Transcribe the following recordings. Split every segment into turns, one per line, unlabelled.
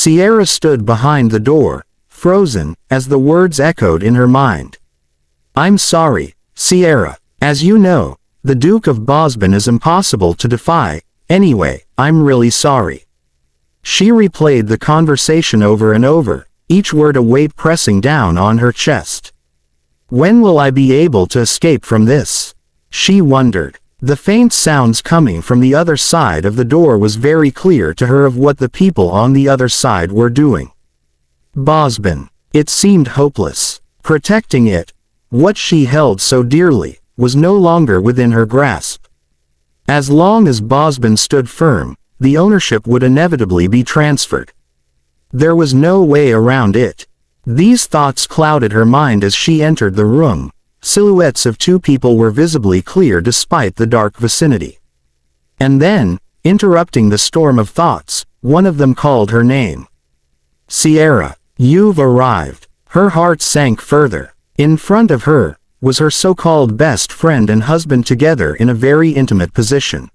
Sierra stood behind the door, frozen, as the words echoed in her mind. I'm sorry, Sierra. As you know, the Duke of Bosban is impossible to defy. Anyway, I'm really sorry. She replayed the conversation over and over, each word a weight pressing down on her chest. When will I be able to escape from this? She wondered. The faint sounds coming from the other side of the door was very clear to her of what the people on the other side were doing. Bosban. It seemed hopeless. Protecting it, what she held so dearly, was no longer within her grasp. As long as Bosban stood firm, the ownership would inevitably be transferred. There was no way around it. These thoughts clouded her mind as she entered the room. Silhouettes of two people were visibly clear despite the dark vicinity. And then, interrupting the storm of thoughts, one of them called her name. Sierra, you've arrived. Her heart sank further. In front of her was her so-called best friend and husband together in a very intimate position.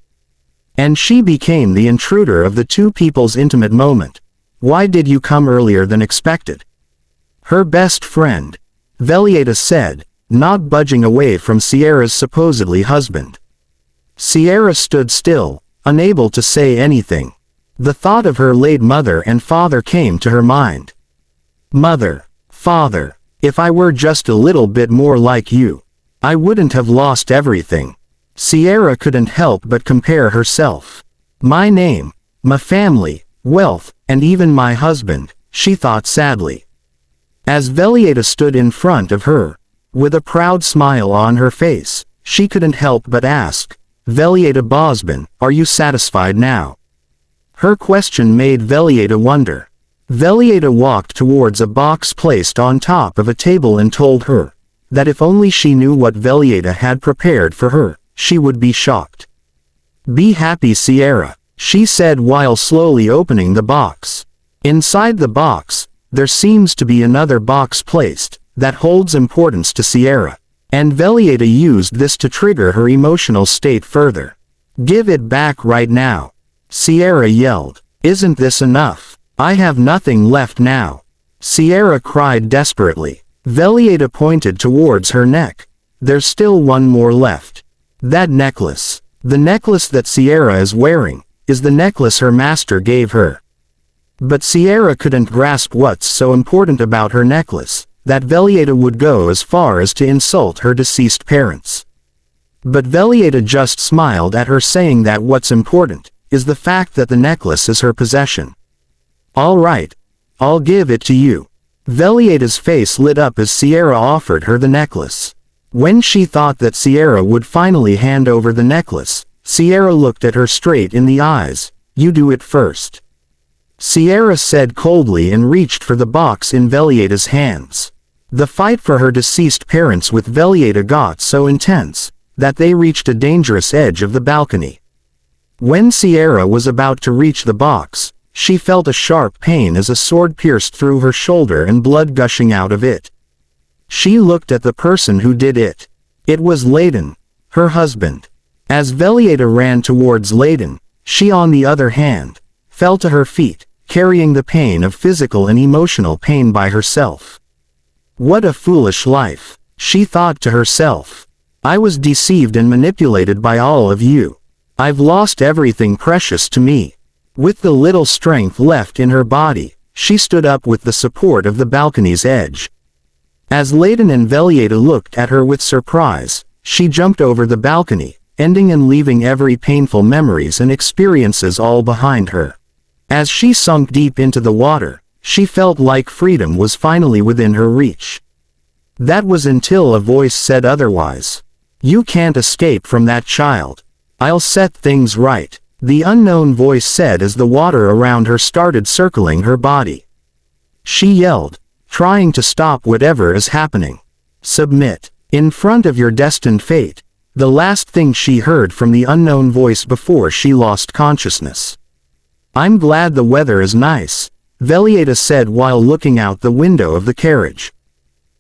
And she became the intruder of the two people's intimate moment. Why did you come earlier than expected? Her best friend, Velieta said, not budging away from Sierra's supposedly husband. Sierra stood still, unable to say anything. The thought of her late mother and father came to her mind. Mother, father, if I were just a little bit more like you, I wouldn't have lost everything. Sierra couldn't help but compare herself. My name, my family, wealth, and even my husband, she thought sadly. As Velieta stood in front of her, with a proud smile on her face, she couldn't help but ask, Velieta Bosban, are you satisfied now? Her question made Velieta wonder. Velieta walked towards a box placed on top of a table and told her that if only she knew what Velieta had prepared for her, she would be shocked. Be happy, Sierra, she said while slowly opening the box. Inside the box, there seems to be another box placed that holds importance to Sierra, and Velieta used this to trigger her emotional state further. Give it back right now, Sierra yelled. Isn't this enough? I have nothing left now, Sierra cried desperately. Velieta pointed towards her neck. There's still one more left. That necklace. The necklace that Sierra is wearing, is the necklace her master gave her. But Sierra couldn't grasp what's so important about her necklace, that Velieta would go as far as to insult her deceased parents. But Velieta just smiled at her, saying that what's important is the fact that the necklace is her possession. All right, I'll give it to you. Velieta's face lit up as Sierra offered her the necklace. When she thought that Sierra would finally hand over the necklace, Sierra looked at her straight in the eyes. You do it first, Sierra said coldly and reached for the box in Velieta's hands. The fight for her deceased parents with Velieta got so intense that they reached a dangerous edge of the balcony. When Sierra was about to reach the box, she felt a sharp pain as a sword pierced through her shoulder and blood gushing out of it. She looked at the person who did it. It was Layden, her husband. As Velieta ran towards Layden, she on the other hand, fell to her feet, carrying the pain of physical and emotional pain by herself. What a foolish life, she thought to herself. I was deceived and manipulated by all of you. I've lost everything precious to me. With the little strength left in her body, she stood up with the support of the balcony's edge. As Layden and Velieta looked at her with surprise, she jumped over the balcony, ending and leaving every painful memories and experiences all behind her. As she sunk deep into the water, she felt like freedom was finally within her reach. That was until a voice said otherwise. You can't escape from that child. I'll set things right, the unknown voice said as the water around her started circling her body. She yelled, trying to stop whatever is happening. Submit. In front of your destined fate, the last thing she heard from the unknown voice before she lost consciousness. I'm glad the weather is nice, Velieta said while looking out the window of the carriage.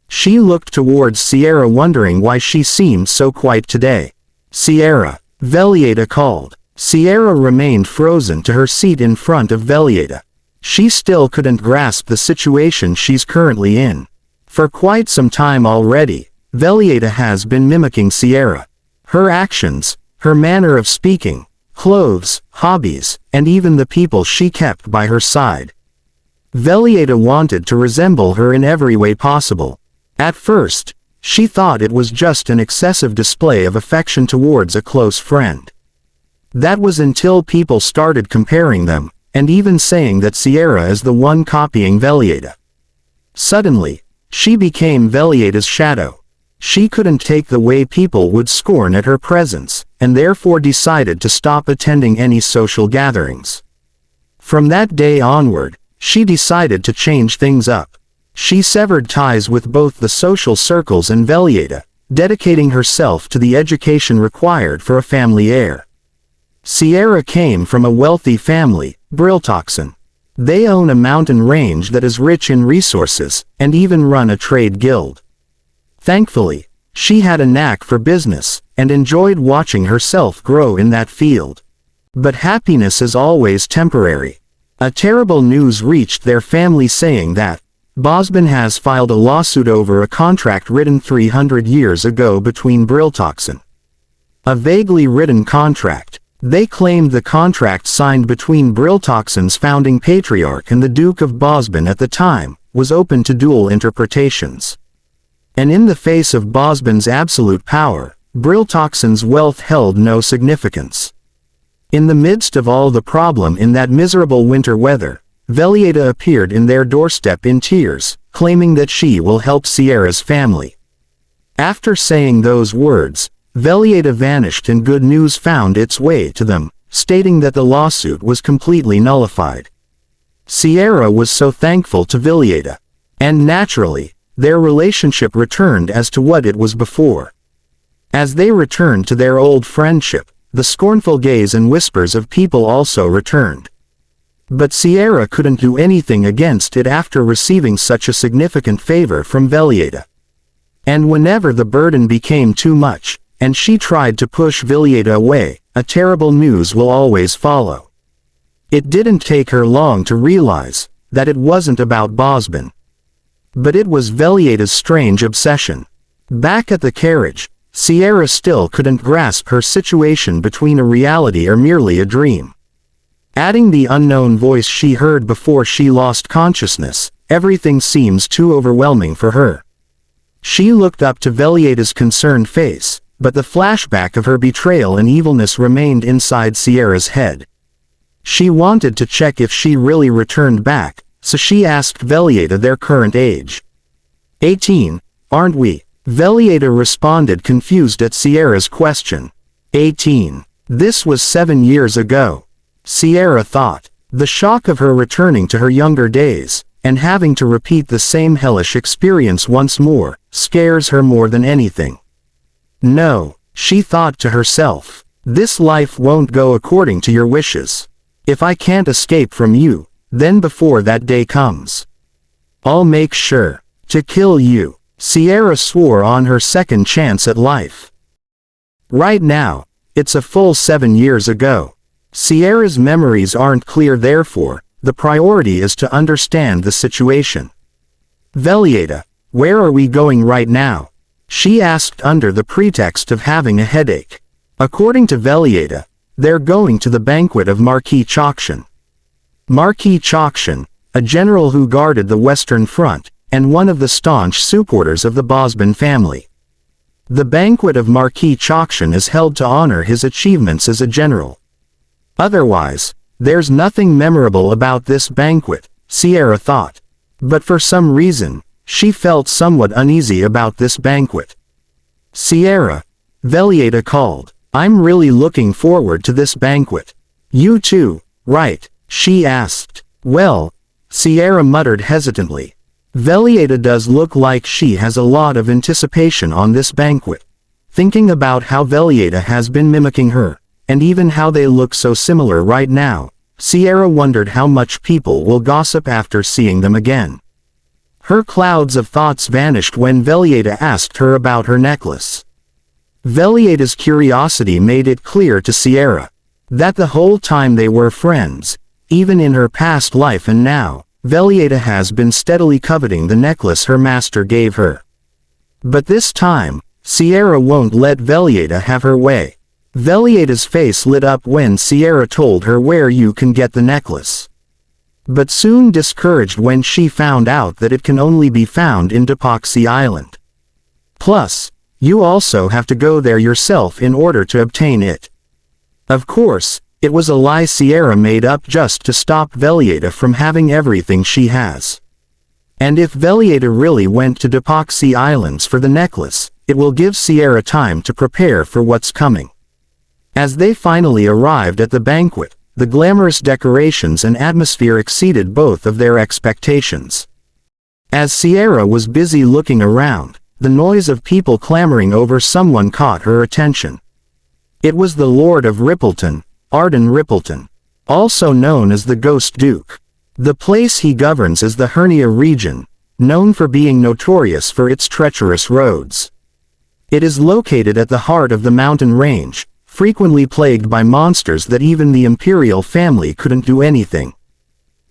She looked towards Sierra, wondering why she seemed so quiet today. Sierra, Velieta called. Sierra remained frozen to her seat in front of Velieta. she still couldn't grasp the situation she's currently in. For quite some time already, Velieta has been mimicking Sierra. Her actions, her manner of speaking, clothes, hobbies, and even the people she kept by her side. Velieta wanted to resemble her in every way possible. At first, she thought it was just an excessive display of affection towards a close friend. That was until people started comparing them, and even saying that Sierra is the one copying Velieta. Suddenly, she became Velieta's shadow. She couldn't take the way people would scorn at her presence, and therefore decided to stop attending any social gatherings. From that day onward, she decided to change things up. She severed ties with both the social circles and Velieta, dedicating herself to the education required for a family heir. Sierra came from a wealthy family, Briltoxin. They own a mountain range that is rich in resources, and even run a trade guild. Thankfully, she had a knack for business, and enjoyed watching herself grow in that field. But happiness is always temporary. A terrible news reached their family saying that Bosben has filed a lawsuit over a contract written 300 years ago between Briltoxin. A vaguely written contract. They claimed the contract signed between Briltoxin's founding patriarch and the Duke of Bosben at the time was open to dual interpretations. And in the face of Bosben's absolute power, Briltoxin's wealth held no significance. In the midst of all the problem in that miserable winter weather, Velieta appeared in their doorstep in tears, claiming that she will help Sierra's family. After saying those words, Velieta vanished and good news found its way to them, stating that the lawsuit was completely nullified. Sierra was so thankful to Velieta. And naturally, their relationship returned as to what it was before. As they returned to their old friendship, the scornful gaze and whispers of people also returned. But Sierra couldn't do anything against it after receiving such a significant favor from Velieta. And whenever the burden became too much, and she tried to push Velieta away, a terrible news will always follow. It didn't take her long to realize that it wasn't about Bosben. But it was Velieta's strange obsession. Back at the carriage, Sierra still couldn't grasp her situation between a reality or merely a dream. Adding the unknown voice she heard before she lost consciousness, everything seems too overwhelming for her. She looked up to Velieta's concerned face, but the flashback of her betrayal and evilness remained inside Sierra's head. She wanted to check if she really returned back, so she asked Velieta their current age. 18, aren't we? Velieta responded, confused at Sierra's question. 18. This was 7 years ago. Sierra thought. The shock of her returning to her younger days, and having to repeat the same hellish experience once more, scares her more than anything. No, she thought to herself, this life won't go according to your wishes. If I can't escape from you, then before that day comes, I'll make sure to kill you. Sierra swore on her second chance at life. Right now, it's a full 7 years ago. Sierra's memories aren't clear, therefore, the priority is to understand the situation. Velieta, where are we going right now? She asked under the pretext of having a headache. According to Velieta, they're going to the banquet of Marquis Chokshan. Marquis Chokshan, a general who guarded the Western Front, and one of the staunch supporters of the Bosben family. The banquet of Marquis Chokshan is held to honor his achievements as a general. Otherwise, there's nothing memorable about this banquet, Sierra thought. But for some reason, she felt somewhat uneasy about this banquet. Sierra, Velieta called, I'm really looking forward to this banquet. You too, right? She asked. Well, Sierra muttered hesitantly. Velieta does look like she has a lot of anticipation on this banquet. Thinking about how Velieta has been mimicking her, and even how they look so similar right now, Sierra wondered how much people will gossip after seeing them again. Her clouds of thoughts vanished when Velieta asked her about her necklace. Velieta's curiosity made it clear to Sierra that the whole time they were friends, even in her past life and now, Velieta has been steadily coveting the necklace her master gave her. But this time, Sierra won't let Velieta have her way. Velieta's face lit up when Sierra told her where you can get the necklace. But soon discouraged when she found out that it can only be found in Depoxy Island. Plus, you also have to go there yourself in order to obtain it. Of course, it was a lie Sierra made up just to stop Velieta from having everything she has. And if Velieta really went to Depoxy Islands for the necklace, it will give Sierra time to prepare for what's coming. As they finally arrived at the banquet, the glamorous decorations and atmosphere exceeded both of their expectations. As Sierra was busy looking around, the noise of people clamoring over someone caught her attention. It was the Lord of Rippleton, Arden Rippleton, also known as the Ghost Duke. The place he governs is the Hernia region, known for being notorious for its treacherous roads. It is located at the heart of the mountain range, frequently plagued by monsters that even the imperial family couldn't do anything.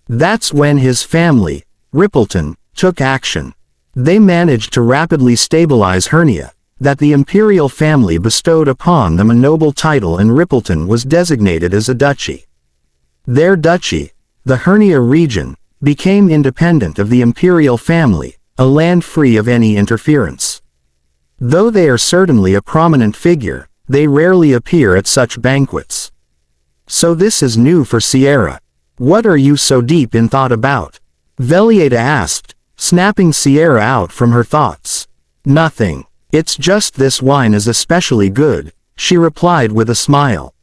That's when his family, Rippleton, took action. They managed to rapidly stabilize Hernia, that the imperial family bestowed upon them a noble title, and Rippleton was designated as a duchy. Their duchy, the Hernia region, became independent of the imperial family, a land free of any interference. Though they are certainly a prominent figure, they rarely appear at such banquets. So this is new for Sierra. What are you so deep in thought about? Velieta asked, snapping Sierra out from her thoughts. Nothing. It's just this wine is especially good, she replied with a smile.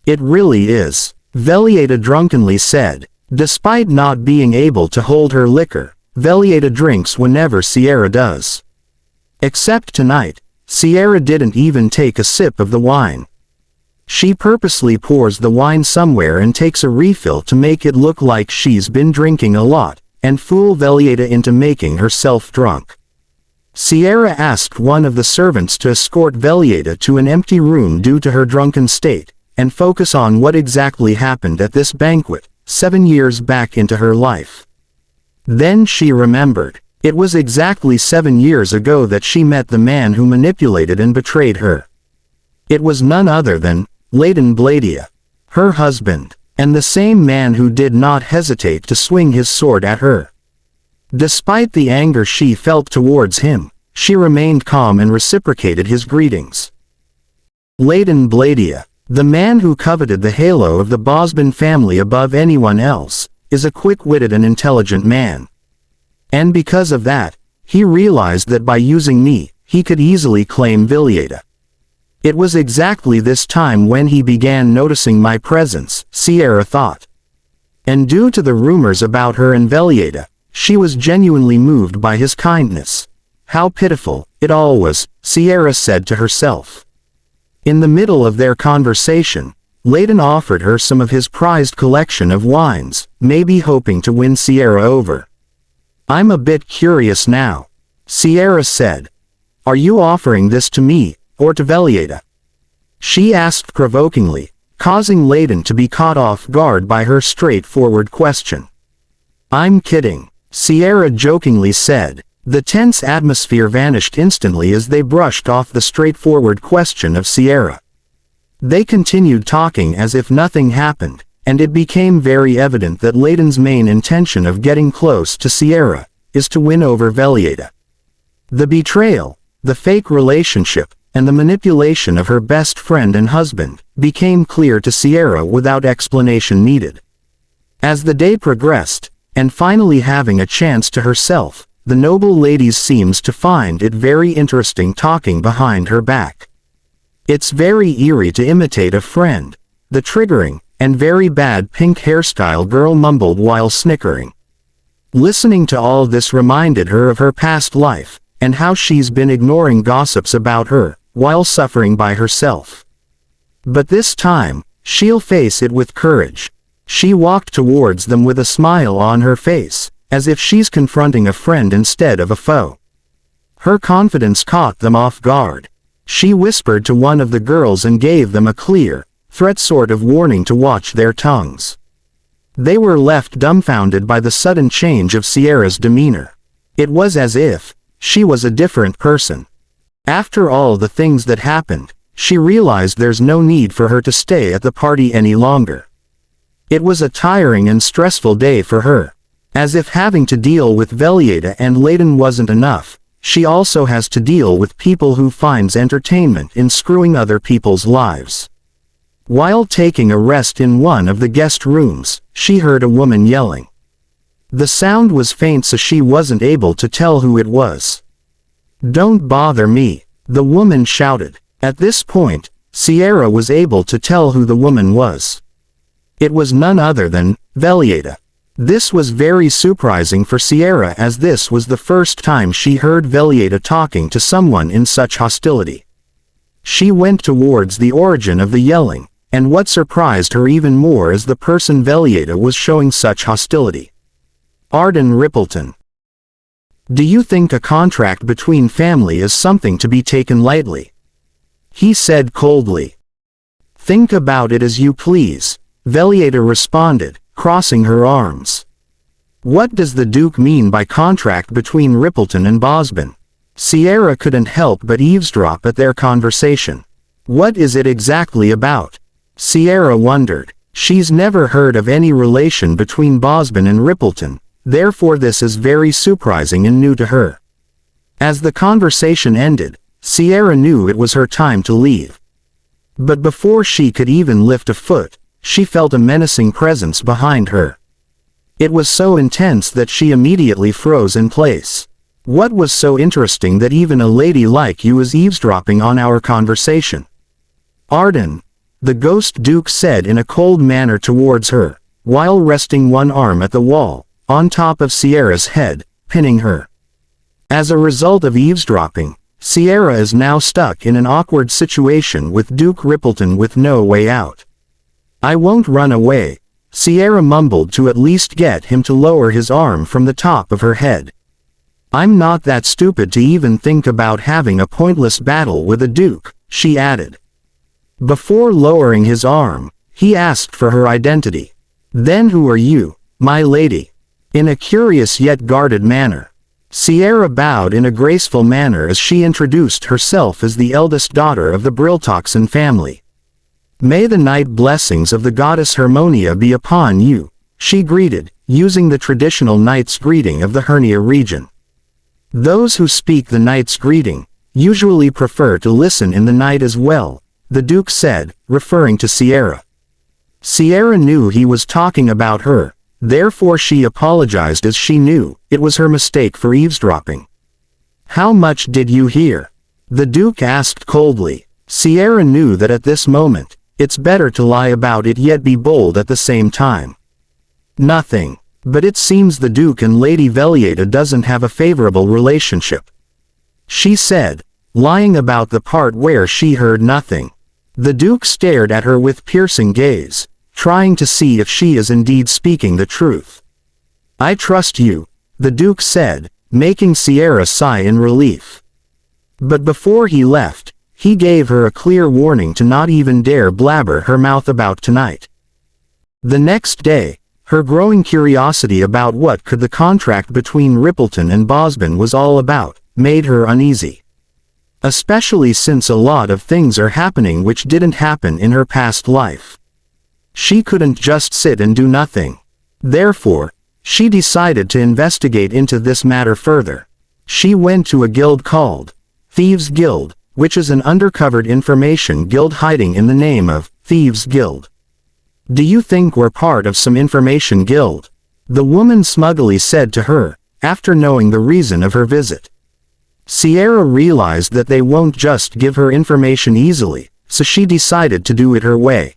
It really is, Velieta drunkenly said. Despite not being able to hold her liquor, Velieta drinks whenever Sierra does. Except tonight, Sierra didn't even take a sip of the wine. She purposely pours the wine somewhere and takes a refill to make it look like she's been drinking a lot, and fool Velieta into making herself drunk. Sierra asked one of the servants to escort Velieta to an empty room due to her drunken state, and focus on what exactly happened at this banquet, 7 years back into her life. Then she remembered. It was exactly 7 years ago that she met the man who manipulated and betrayed her. It was none other than Leighton Bladia, her husband, and the same man who did not hesitate to swing his sword at her. Despite the anger she felt towards him, she remained calm and reciprocated his greetings. Leighton Bladia, the man who coveted the halo of the Bosban family above anyone else, is a quick-witted and intelligent man. And because of that, he realized that by using me, he could easily claim Velieta. It was exactly this time when he began noticing my presence, Sierra thought. And due to the rumors about her and Velieta, she was genuinely moved by his kindness. How pitiful it all was, Sierra said to herself. In the middle of their conversation, Leighton offered her some of his prized collection of wines, maybe hoping to win Sierra over. I'm a bit curious now, Sierra said. Are you offering this to me, or to Velieta? She asked provokingly, causing Leighton to be caught off guard by her straightforward question. I'm kidding, Sierra jokingly said. The tense atmosphere vanished instantly as they brushed off the straightforward question of Sierra. They continued talking as if nothing happened, and it became very evident that Leighton's main intention of getting close to Sierra is to win over Velieta. The betrayal, the fake relationship, and the manipulation of her best friend and husband became clear to Sierra without explanation needed. As the day progressed, and finally having a chance to herself, the noble lady seems to find it very interesting talking behind her back. It's very eerie to imitate a friend, the triggering, and very bad pink hairstyle girl mumbled while snickering. Listening to all this reminded her of her past life, and how she's been ignoring gossips about her, while suffering by herself. But this time, she'll face it with courage. She walked towards them with a smile on her face, as if she's confronting a friend instead of a foe. Her confidence caught them off guard. She whispered to one of the girls and gave them a clear, threat sort of warning to watch their tongues. They were left dumbfounded by the sudden change of Sierra's demeanor. It was as if she was a different person. After all the things that happened, she realized there's no need for her to stay at the party any longer. It was a tiring and stressful day for her. As if having to deal with Velieta and Layden wasn't enough, she also has to deal with people who finds entertainment in screwing other people's lives. While taking a rest in one of the guest rooms, she heard a woman yelling. The sound was faint, so she wasn't able to tell who it was. "Don't bother me," the woman shouted. At this point, Sierra was able to tell who the woman was. It was none other than Velieta. This was very surprising for Sierra, as this was the first time she heard Velieta talking to someone in such hostility. She went towards the origin of the yelling, and what surprised her even more is the person Velieta was showing such hostility. Arden Rippleton. "Do you think a contract between family is something to be taken lightly?" he said coldly. "Think about it as you please," Velieta responded, crossing her arms. "What does the Duke mean by contract between Rippleton and Bosben?" Sierra couldn't help but eavesdrop at their conversation. What is it exactly about? Sierra wondered. She's never heard of any relation between Bosben and Rippleton, therefore this is very surprising and new to her. As the conversation ended, Sierra knew it was her time to leave. But before she could even lift a foot, she felt a menacing presence behind her. It was so intense that she immediately froze in place. What was so interesting that even a lady like you is eavesdropping on our conversation? Arden, the Ghost Duke said in a cold manner towards her, while resting one arm at the wall, on top of Sierra's head, pinning her. As a result of eavesdropping, Sierra is now stuck in an awkward situation with Duke Rippleton with no way out. "I won't run away," Sierra mumbled to at least get him to lower his arm from the top of her head. "I'm not that stupid to even think about having a pointless battle with a duke," she added. Before lowering his arm, he asked for her identity. "Then who are you, my lady?" in a curious yet guarded manner. Sierra bowed in a graceful manner as she introduced herself as the eldest daughter of the Briltoxin family. "May the night blessings of the goddess Harmonia be upon you," she greeted, using the traditional knight's greeting of the Hernia region. Those who speak the knight's greeting usually prefer to listen in the night as well, the Duke said, referring to Sierra. Sierra knew he was talking about her, therefore she apologized as she knew it was her mistake for eavesdropping. "How much did you hear?" the Duke asked coldly. Sierra knew that at this moment, it's better to lie about it yet be bold at the same time. "Nothing. But it seems the Duke and Lady Velieta doesn't have a favorable relationship," she said, lying about the part where she heard nothing. The Duke stared at her with piercing gaze, trying to see if she is indeed speaking the truth. "I trust you," the Duke said, making Sierra sigh in relief. But before he left, he gave her a clear warning to not even dare blabber her mouth about tonight. The next day, her growing curiosity about what could the contract between Rippleton and Bosben was all about, made her uneasy. Especially since a lot of things are happening which didn't happen in her past life. She couldn't just sit and do nothing. Therefore, she decided to investigate into this matter further. She went to a guild called Thieves Guild, which is an undercover information guild hiding in the name of Thieves Guild. "Do you think we're part of some information guild?" the woman smugly said to her, after knowing the reason of her visit. Sierra realized that they won't just give her information easily, so she decided to do it her way.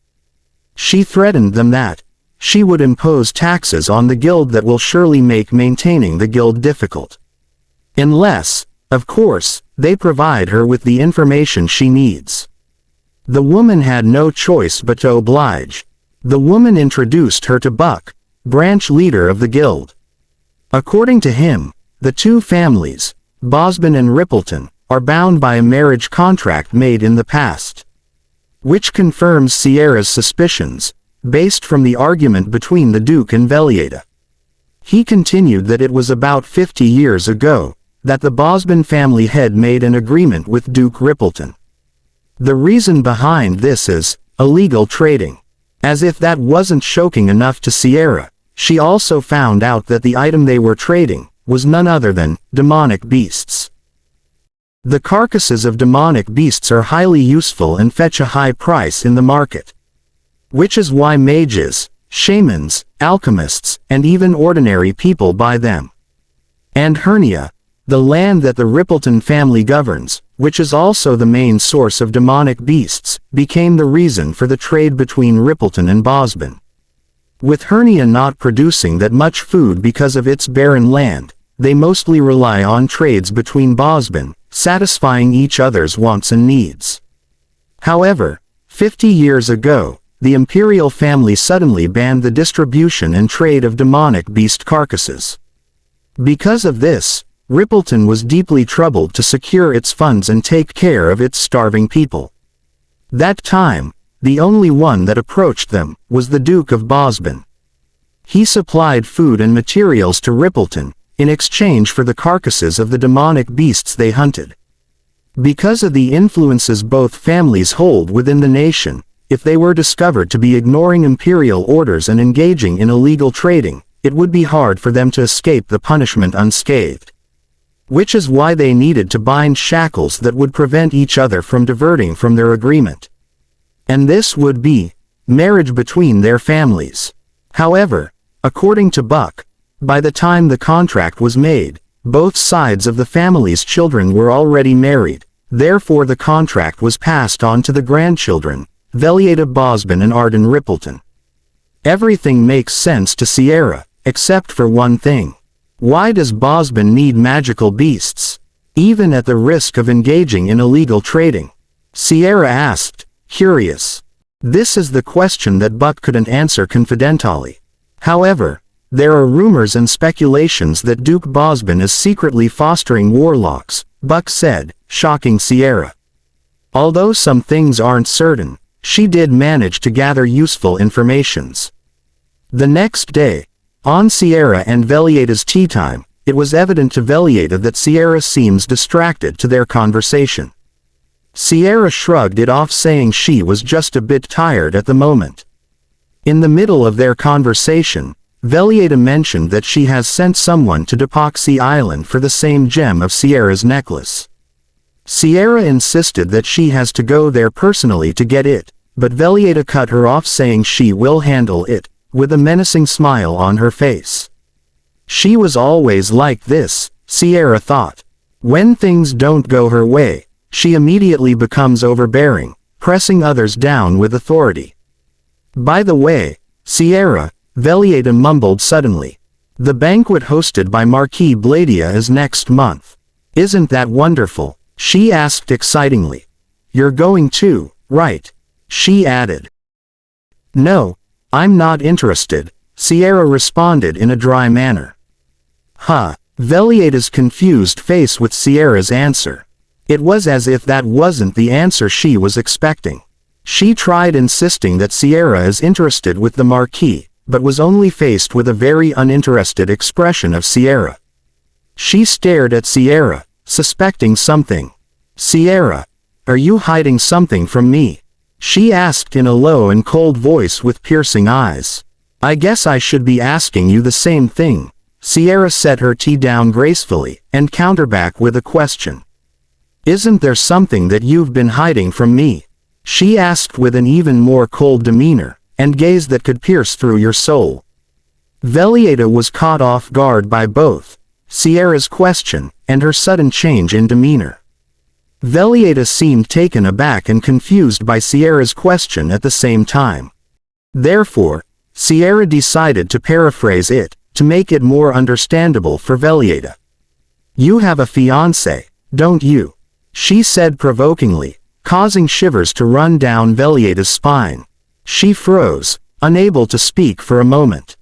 She threatened them that she would impose taxes on the guild that will surely make maintaining the guild difficult. Unless, of course, they provide her with the information she needs. The woman had no choice but to oblige. The woman introduced her to Buck, branch leader of the guild. According to him, the two families, Bosben and Rippleton, are bound by a marriage contract made in the past. Which confirms Sierra's suspicions, based from the argument between the Duke and Velieta. He continued that it was about 50 years ago that the Bosben family had made an agreement with Duke Rippleton. The reason behind this is illegal trading. As if that wasn't shocking enough to Sierra, she also found out that the item they were trading was none other than demonic beasts. The carcasses of demonic beasts are highly useful and fetch a high price in the market. Which is why mages, shamans, alchemists, and even ordinary people buy them. And Hernia, the land that the Rippleton family governs, which is also the main source of demonic beasts, became the reason for the trade between Rippleton and Bosben. With Hernia not producing that much food because of its barren land, they mostly rely on trades between Bosben, satisfying each other's wants and needs. However, 50 years ago, the imperial family suddenly banned the distribution and trade of demonic beast carcasses. Because of this, Rippleton was deeply troubled to secure its funds and take care of its starving people. That time, the only one that approached them was the Duke of Bosben. He supplied food and materials to Rippleton, in exchange for the carcasses of the demonic beasts they hunted. Because of the influences both families hold within the nation, if they were discovered to be ignoring imperial orders and engaging in illegal trading, it would be hard for them to escape the punishment unscathed. Which is why they needed to bind shackles that would prevent each other from diverting from their agreement. And this would be marriage between their families. However, according to Buck, by the time the contract was made, both sides of the family's children were already married, therefore the contract was passed on to the grandchildren, Velieta Bosben and Arden Rippleton. Everything makes sense to Sierra, except for one thing. Why does Bosben need magical beasts, even at the risk of engaging in illegal trading? Sierra asked, curious. This is the question that Buck couldn't answer confidentially. However, there are rumors and speculations that Duke Bosben is secretly fostering warlocks, Buck said, shocking Sierra. Although some things aren't certain, she did manage to gather useful informations. The next day, on Sierra and Velieta's tea time, it was evident to Velieta that Sierra seems distracted to their conversation. Sierra shrugged it off, saying she was just a bit tired at the moment. In the middle of their conversation, Velieta mentioned that she has sent someone to Depoxy Island for the same gem of Sierra's necklace. Sierra insisted that she has to go there personally to get it, but Velieta cut her off, saying she will handle it, with a menacing smile on her face. She was always like this, Sierra thought. When things don't go her way, she immediately becomes overbearing, pressing others down with authority. By the way, Sierra, Velieta mumbled suddenly. The banquet hosted by Marquis Bladia is next month. Isn't that wonderful? She asked excitingly. You're going too, right? She added. No, I'm not interested, Sierra responded in a dry manner. Huh, Velieta's confused face with Sierra's answer. It was as if that wasn't the answer she was expecting. She tried insisting that Sierra is interested with the Marquis, but was only faced with a very uninterested expression of Sierra. She stared at Sierra, suspecting something. Sierra, are you hiding something from me? She asked in a low and cold voice with piercing eyes. I guess I should be asking you the same thing. Sierra set her tea down gracefully, and counterback with a question. Isn't there something that you've been hiding from me? She asked with an even more cold demeanor, and gaze that could pierce through your soul. Velieta was caught off guard by both Sierra's question and her sudden change in demeanor. Velieta seemed taken aback and confused by Sierra's question at the same time. Therefore, Sierra decided to paraphrase it, to make it more understandable for Velieta. You have a fiancé, don't you? She said provokingly, causing shivers to run down Velieta's spine. She froze, unable to speak for a moment.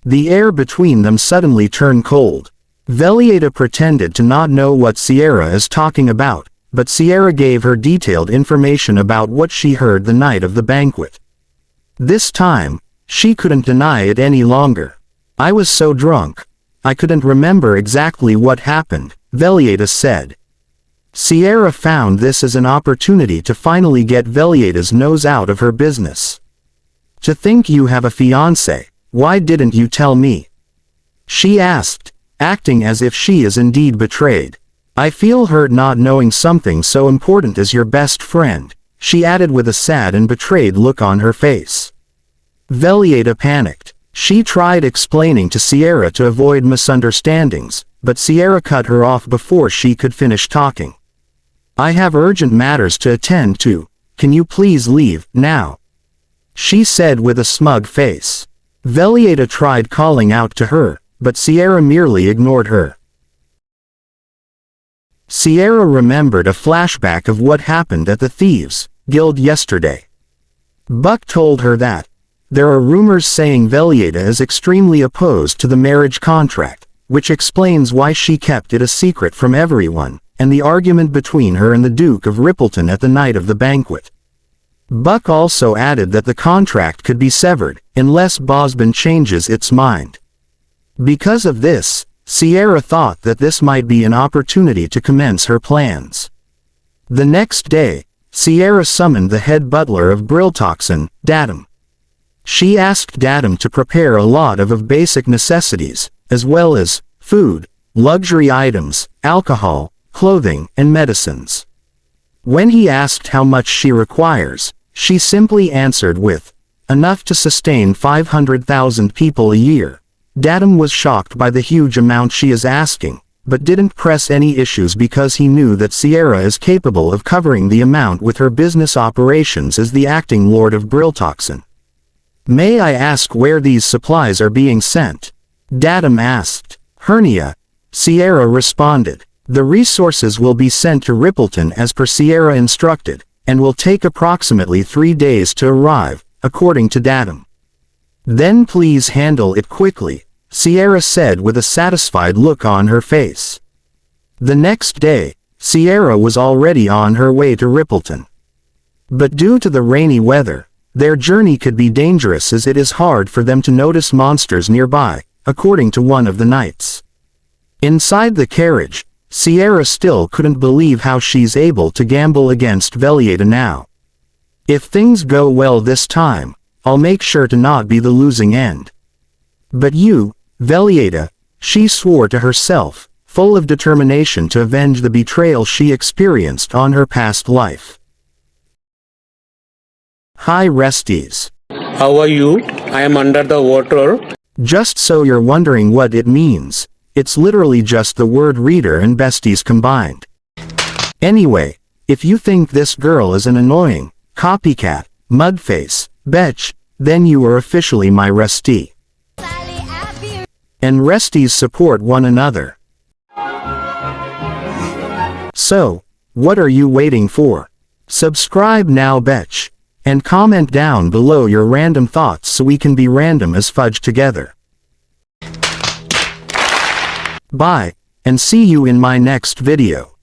The air between them suddenly turned cold. Velieta pretended to not know what Sierra is talking about, but Sierra gave her detailed information about what she heard the night of the banquet. This time, she couldn't deny it any longer. I was so drunk. I couldn't remember exactly what happened, Velieta said. Sierra found this as an opportunity to finally get Velieta's nose out of her business. To think you have a fiancé, why didn't you tell me? She asked, acting as if she is indeed betrayed. I feel hurt not knowing something so important as your best friend, she added with a sad and betrayed look on her face. Velieta panicked. She tried explaining to Sierra to avoid misunderstandings, but Sierra cut her off before she could finish talking. I have urgent matters to attend to. Can you please leave, now? She said with a smug face. Velieta tried calling out to her, but Sierra merely ignored her. Sierra remembered a flashback of what happened at the Thieves' Guild yesterday. Buck told her that there are rumors saying Velieta is extremely opposed to the marriage contract, which explains why she kept it a secret from everyone, and the argument between her and the Duke of Rippleton at the night of the banquet. Buck also added that the contract could be severed, unless Bosben changes its mind. Because of this, Sierra thought that this might be an opportunity to commence her plans. The next day, Sierra summoned the head butler of Briltoxin, Datum. She asked Datum to prepare a lot of basic necessities, as well as food, luxury items, alcohol, clothing, and medicines. When he asked how much she requires, she simply answered with, enough to sustain 500,000 people a year. Datum was shocked by the huge amount she is asking, but didn't press any issues because he knew that Sierra is capable of covering the amount with her business operations as the acting Lord of Briltoxin. May I ask where these supplies are being sent? Datum asked. Hernia. Sierra responded. The resources will be sent to Rippleton as per Sierra instructed, and will take approximately 3 days to arrive, according to Datum. Then please handle it quickly, Sierra said with a satisfied look on her face. The next day, Sierra was already on her way to Rippleton. But due to the rainy weather, their journey could be dangerous as it is hard for them to notice monsters nearby, according to one of the knights. Inside the carriage, Sierra still couldn't believe how she's able to gamble against Velieta now. If things go well this time, I'll make sure to not be the losing end. But you, Velieta, she swore to herself, full of determination to avenge the betrayal she experienced on her past life. Hi Resties.
How are you? I am under the water.
Just so you're wondering what it means, it's literally just the word reader and besties combined. Anyway, if you think this girl is an annoying, copycat, mudface, betch, then you are officially my restie. And resties support one another. So, what are you waiting for? Subscribe now betch. And comment down below your random thoughts so we can be random as fudge together. Bye, and see you in my next video.